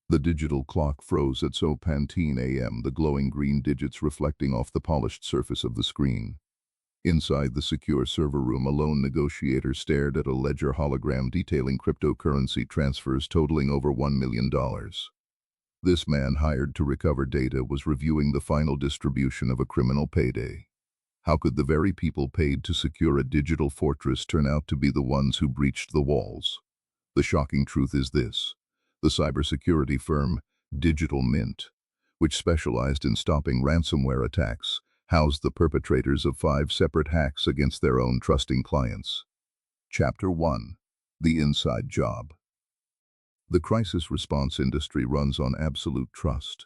The digital clock froze at so Pantene AM, the glowing green digits reflecting off the polished surface of the screen. Inside the secure server room, a lone negotiator stared at a ledger hologram detailing cryptocurrency transfers totaling over $1 million. This man, hired to recover data, was reviewing the final distribution of a criminal payday. How could the very people paid to secure a digital fortress turn out to be the ones who breached the walls? The shocking truth is this. The cybersecurity firm DigitalMint, which specialized in stopping ransomware attacks, housed the perpetrators of 5 separate hacks against their own trusting clients. Chapter 1. The Inside Job. The crisis response industry runs on absolute trust.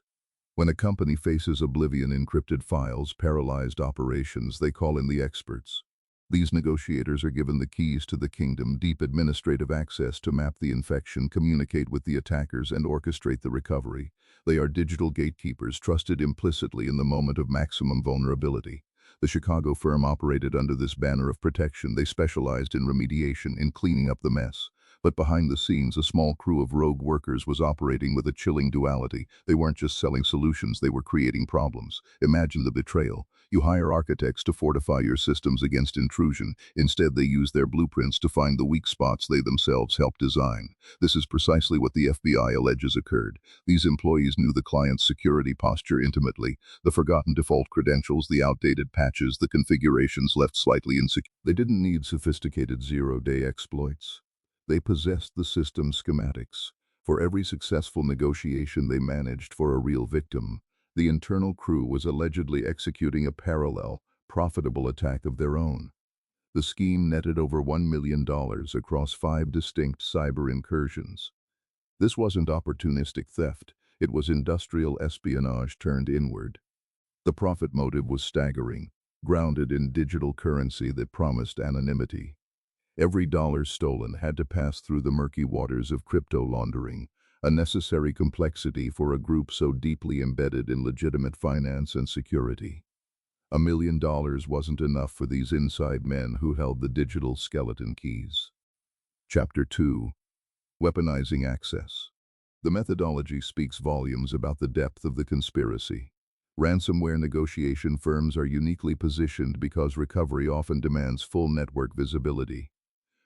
When a company faces oblivion, encrypted files, paralyzed operations, they call in the experts. These negotiators are given the keys to the kingdom, deep administrative access to map the infection, communicate with the attackers, and orchestrate the recovery. They are digital gatekeepers, trusted implicitly in the moment of maximum vulnerability. The Chicago firm operated under this banner of protection. They specialized in remediation, in cleaning up the mess. But behind the scenes, a small crew of rogue workers was operating with a chilling duality. They weren't just selling solutions, they were creating problems. Imagine the betrayal. You hire architects to fortify your systems against intrusion. Instead, they use their blueprints to find the weak spots they themselves helped design. This is precisely what the FBI alleges occurred. These employees knew the client's security posture intimately. The forgotten default credentials, the outdated patches, the configurations left slightly insecure. They didn't need sophisticated zero-day exploits. They possessed the system schematics. For every successful negotiation they managed for a real victim, the internal crew was allegedly executing a parallel, profitable attack of their own. The scheme netted over $1 million across 5 distinct cyber incursions. This wasn't opportunistic theft, it was industrial espionage turned inward. The profit motive was staggering, grounded in digital currency that promised anonymity. Every dollar stolen had to pass through the murky waters of crypto laundering, a necessary complexity for a group so deeply embedded in legitimate finance and security. $1 million wasn't enough for these inside men who held the digital skeleton keys. Chapter 2. Weaponizing Access. The methodology speaks volumes about the depth of the conspiracy. Ransomware negotiation firms are uniquely positioned because recovery often demands full network visibility.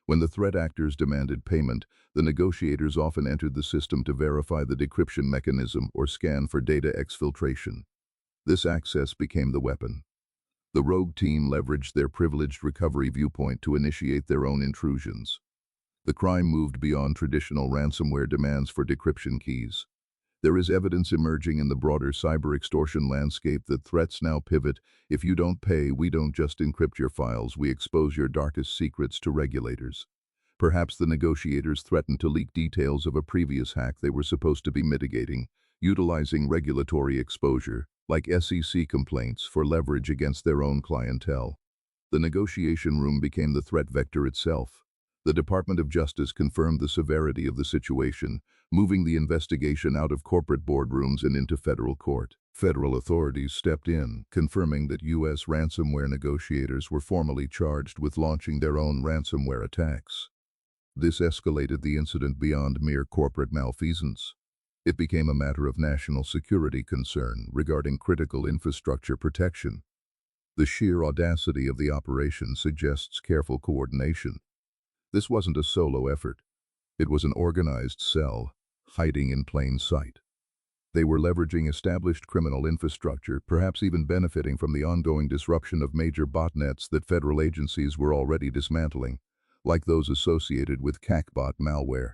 When the threat actors demanded payment, the negotiators often entered the system to verify the decryption mechanism or scan for data exfiltration. This access became the weapon. The rogue team leveraged their privileged recovery viewpoint to initiate their own intrusions. The crime moved beyond traditional ransomware demands for decryption keys. There is evidence emerging in the broader cyber extortion landscape that threats now pivot. If you don't pay, we don't just encrypt your files, we expose your darkest secrets to regulators. Perhaps the negotiators threatened to leak details of a previous hack they were supposed to be mitigating, utilizing regulatory exposure, like SEC complaints, for leverage against their own clientele. The negotiation room became the threat vector itself. The Department of Justice confirmed the severity of the situation, moving the investigation out of corporate boardrooms and into federal court. Federal authorities stepped in, confirming that U.S. ransomware negotiators were formally charged with launching their own ransomware attacks. This escalated the incident beyond mere corporate malfeasance. It became a matter of national security concern regarding critical infrastructure protection. The sheer audacity of the operation suggests careful coordination. This wasn't a solo effort. It was an organized cell, hiding in plain sight. They were leveraging established criminal infrastructure, perhaps even benefiting from the ongoing disruption of major botnets that federal agencies were already dismantling, like those associated with CACbot malware.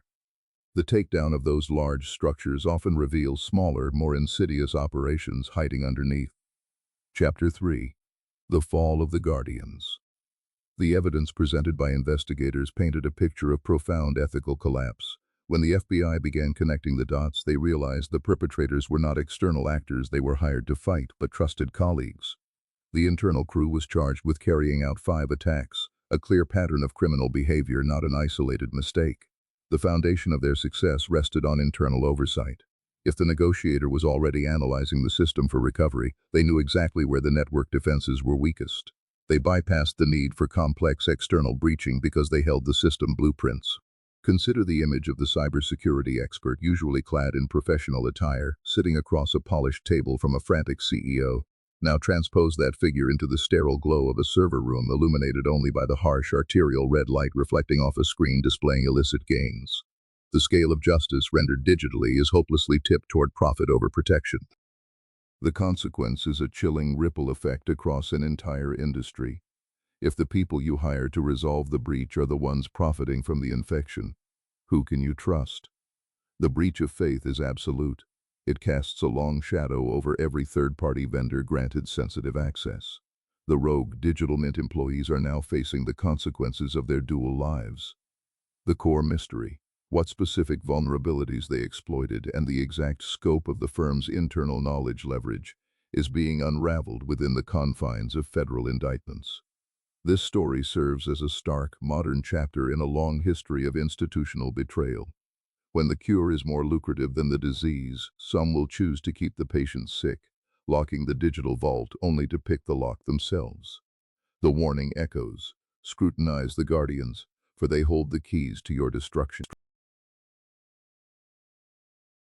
The takedown of those large structures often reveals smaller, more insidious operations hiding underneath. Chapter 3. The Fall of the Guardians. The evidence presented by investigators painted a picture of profound ethical collapse. When the FBI began connecting the dots, they realized the perpetrators were not external actors they were hired to fight, but trusted colleagues. The internal crew was charged with carrying out 5 attacks, a clear pattern of criminal behavior, not an isolated mistake. The foundation of their success rested on internal oversight. If the negotiator was already analyzing the system for recovery, they knew exactly where the network defenses were weakest. They bypassed the need for complex external breaching because they held the system blueprints. Consider the image of the cybersecurity expert, usually clad in professional attire, sitting across a polished table from a frantic CEO. Now transpose that figure into the sterile glow of a server room illuminated only by the harsh arterial red light reflecting off a screen displaying illicit gains. The scale of justice rendered digitally is hopelessly tipped toward profit over protection. The consequence is a chilling ripple effect across an entire industry. If the people you hire to resolve the breach are the ones profiting from the infection, who can you trust? The breach of faith is absolute. It casts a long shadow over every third-party vendor granted sensitive access. The rogue DigitalMint employees are now facing the consequences of their dual lives. The core mystery, what specific vulnerabilities they exploited, and the exact scope of the firm's internal knowledge leverage, is being unraveled within the confines of federal indictments. This story serves as a stark, modern chapter in a long history of institutional betrayal. When the cure is more lucrative than the disease, some will choose to keep the patient sick, locking the digital vault only to pick the lock themselves. The warning echoes. Scrutinize the guardians, for they hold the keys to your destruction.